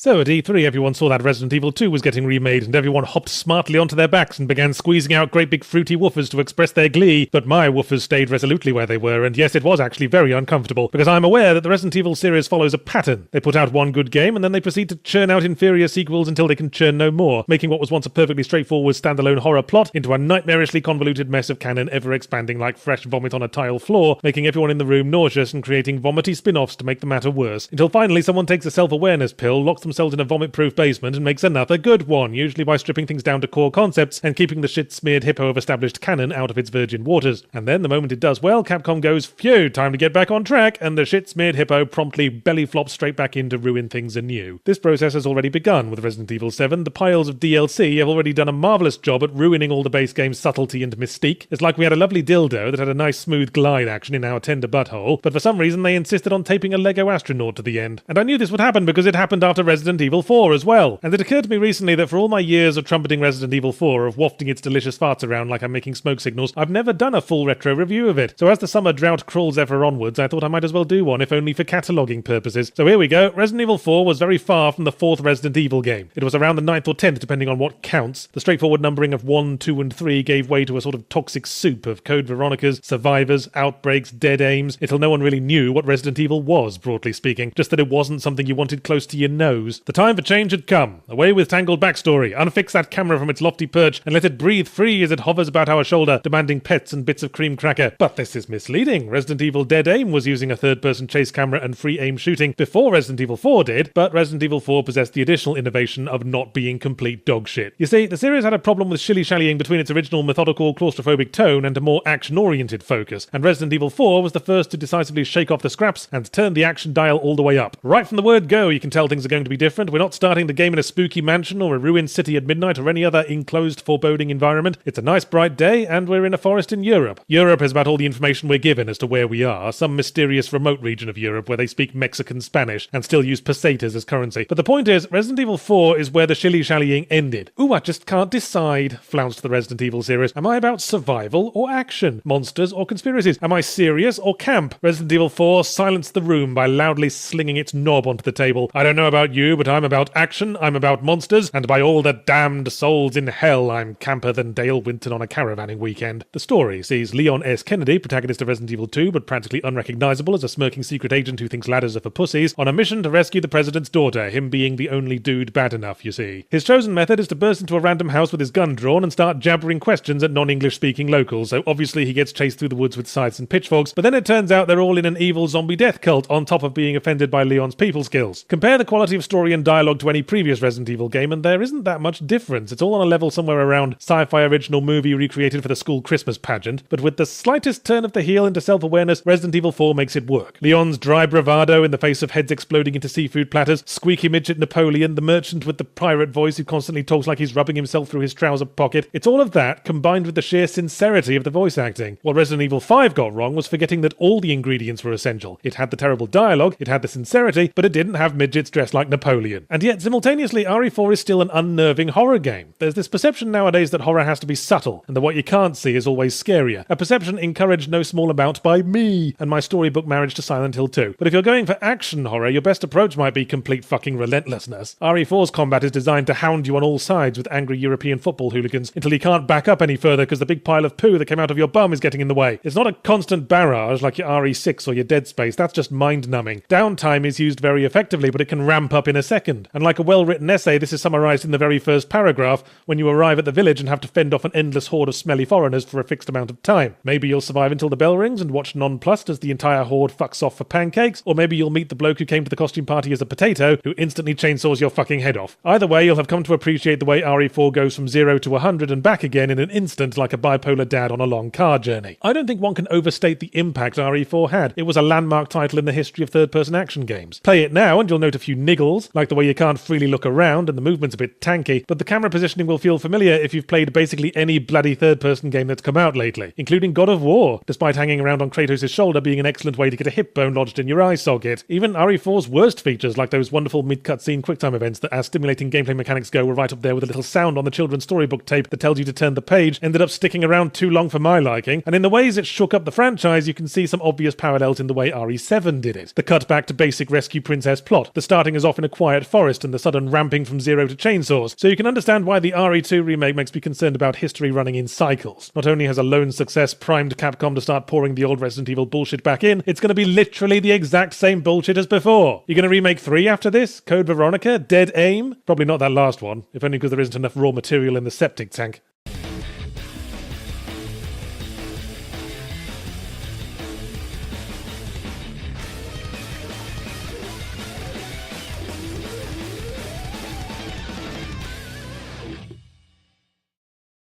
So at E3 everyone saw that Resident Evil 2 was getting remade and everyone hopped smartly onto their backs and began squeezing out great big fruity woofers to express their glee, but my woofers stayed resolutely where they were, and yes, it was actually very uncomfortable, because I'm aware that the Resident Evil series follows a pattern. They put out one good game and then they proceed to churn out inferior sequels until they can churn no more, making what was once a perfectly straightforward standalone horror plot into a nightmarishly convoluted mess of canon ever expanding like fresh vomit on a tile floor, making everyone in the room nauseous and creating vomity spin-offs to make the matter worse, until finally someone takes a self-awareness pill, locks themselves in a vomit-proof basement and makes another good one, usually by stripping things down to core concepts and keeping the shit-smeared hippo of established canon out of its virgin waters. And then the moment it does well, Capcom goes, phew, time to get back on track, and the shit-smeared hippo promptly belly flops straight back in to ruin things anew. This process has already begun with Resident Evil 7. The piles of DLC have already done a marvellous job at ruining all the base game's subtlety and mystique. It's like we had a lovely dildo that had a nice smooth glide action in our tender butthole, but for some reason they insisted on taping a Lego astronaut to the end. And I knew this would happen because it happened after Resident Evil 4 as well. And it occurred to me recently that for all my years of trumpeting Resident Evil 4, of wafting its delicious farts around like I'm making smoke signals, I've never done a full retro review of it. So as the summer drought crawls ever onwards, I thought I might as well do one, if only for cataloguing purposes. So here we go. Resident Evil 4 was very far from the fourth Resident Evil game. It was around the 9th or 10th, depending on what counts. The straightforward numbering of 1, 2, and 3 gave way to a sort of toxic soup of Code Veronicas, survivors, outbreaks, dead aims, until no one really knew what Resident Evil was, broadly speaking, just that it wasn't something you wanted close to your nose. The time for change had come. Away with tangled backstory, unfix that camera from its lofty perch, and let it breathe free as it hovers about our shoulder, demanding pets and bits of cream cracker. But this is misleading. Resident Evil Dead Aim was using a third-person chase camera and free aim shooting before Resident Evil 4 did, but Resident Evil 4 possessed the additional innovation of not being complete dog shit. You see, the series had a problem with shilly-shallying between its original methodical, claustrophobic tone and a more action-oriented focus, and Resident Evil 4 was the first to decisively shake off the scraps and turn the action dial all the way up. Right from the word go, you can tell things are going to be different. We're not starting the game in a spooky mansion or a ruined city at midnight or any other enclosed, foreboding environment. It's a nice bright day, and we're in a forest in Europe. Europe is about all the information we're given as to where we are, some mysterious remote region of Europe where they speak Mexican Spanish and still use pesetas as currency. But the point is, Resident Evil 4 is where the shilly-shallying ended. Ooh, I just can't decide, flounced the Resident Evil series. Am I about survival or action? Monsters or conspiracies? Am I serious or camp? Resident Evil 4 silenced the room by loudly slinging its knob onto the table. I don't know about you, but I'm about action, I'm about monsters, and by all the damned souls in hell, I'm camper than Dale Winton on a caravanning weekend. The story sees Leon S. Kennedy, protagonist of Resident Evil 2, but practically unrecognizable as a smirking secret agent who thinks ladders are for pussies, on a mission to rescue the president's daughter, him being the only dude bad enough, you see. His chosen method is to burst into a random house with his gun drawn and start jabbering questions at non-English speaking locals, so obviously he gets chased through the woods with scythes and pitchforks, but then it turns out they're all in an evil zombie death cult on top of being offended by Leon's people skills. Compare the quality of story and dialogue to any previous Resident Evil game and there isn't that much difference. It's all on a level somewhere around sci-fi original movie recreated for the school Christmas pageant, but with the slightest turn of the heel into self-awareness, Resident Evil 4 makes it work. Leon's dry bravado in the face of heads exploding into seafood platters, squeaky midget Napoleon, the merchant with the pirate voice who constantly talks like he's rubbing himself through his trouser pocket. It's all of that combined with the sheer sincerity of the voice acting. What Resident Evil 5 got wrong was forgetting that all the ingredients were essential. It had the terrible dialogue, it had the sincerity, but it didn't have midgets dressed like Napoleon. And yet, simultaneously, RE4 is still an unnerving horror game. There's this perception nowadays that horror has to be subtle, and that what you can't see is always scarier. A perception encouraged no small amount by me and my storybook marriage to Silent Hill 2. But if you're going for action horror, your best approach might be complete fucking relentlessness. RE4's combat is designed to hound you on all sides with angry European football hooligans until you can't back up any further because the big pile of poo that came out of your bum is getting in the way. It's not a constant barrage like your RE6 or your Dead Space. That's just mind-numbing. Downtime is used very effectively, but it can ramp up in a second. And like a well-written essay, this is summarized in the very first paragraph when you arrive at the village and have to fend off an endless horde of smelly foreigners for a fixed amount of time. Maybe you'll survive until the bell rings and watch nonplussed as the entire horde fucks off for pancakes, or maybe you'll meet the bloke who came to the costume party as a potato who instantly chainsaws your fucking head off. Either way, you'll have come to appreciate the way RE4 goes from 0 to 100 and back again in an instant like a bipolar dad on a long car journey. I don't think one can overstate the impact RE4 had. It was a landmark title in the history of third-person action games. Play it now and you'll note a few niggles, like the way you can't freely look around and the movement's a bit tanky, but the camera positioning will feel familiar if you've played basically any bloody third-person game that's come out lately, including God of War, despite hanging around on Kratos' shoulder being an excellent way to get a hip bone lodged in your eye socket. Even RE4's worst features, like those wonderful mid-cutscene QuickTime events that, as stimulating gameplay mechanics go, were right up there with a little sound on the children's storybook tape that tells you to turn the page, ended up sticking around too long for my liking, and in the ways it shook up the franchise, you can see some obvious parallels in the way RE7 did it. The cut back to basic rescue princess plot, the starting as off in a quiet forest and the sudden ramping from zero to chainsaws, so you can understand why the RE2 remake makes me concerned about history running in cycles. Not only has a lone success primed Capcom to start pouring the old Resident Evil bullshit back in, it's going to be literally the exact same bullshit as before. You're going to remake 3 after this? Code Veronica? Dead Aim? Probably not that last one, if only because there isn't enough raw material in the septic tank.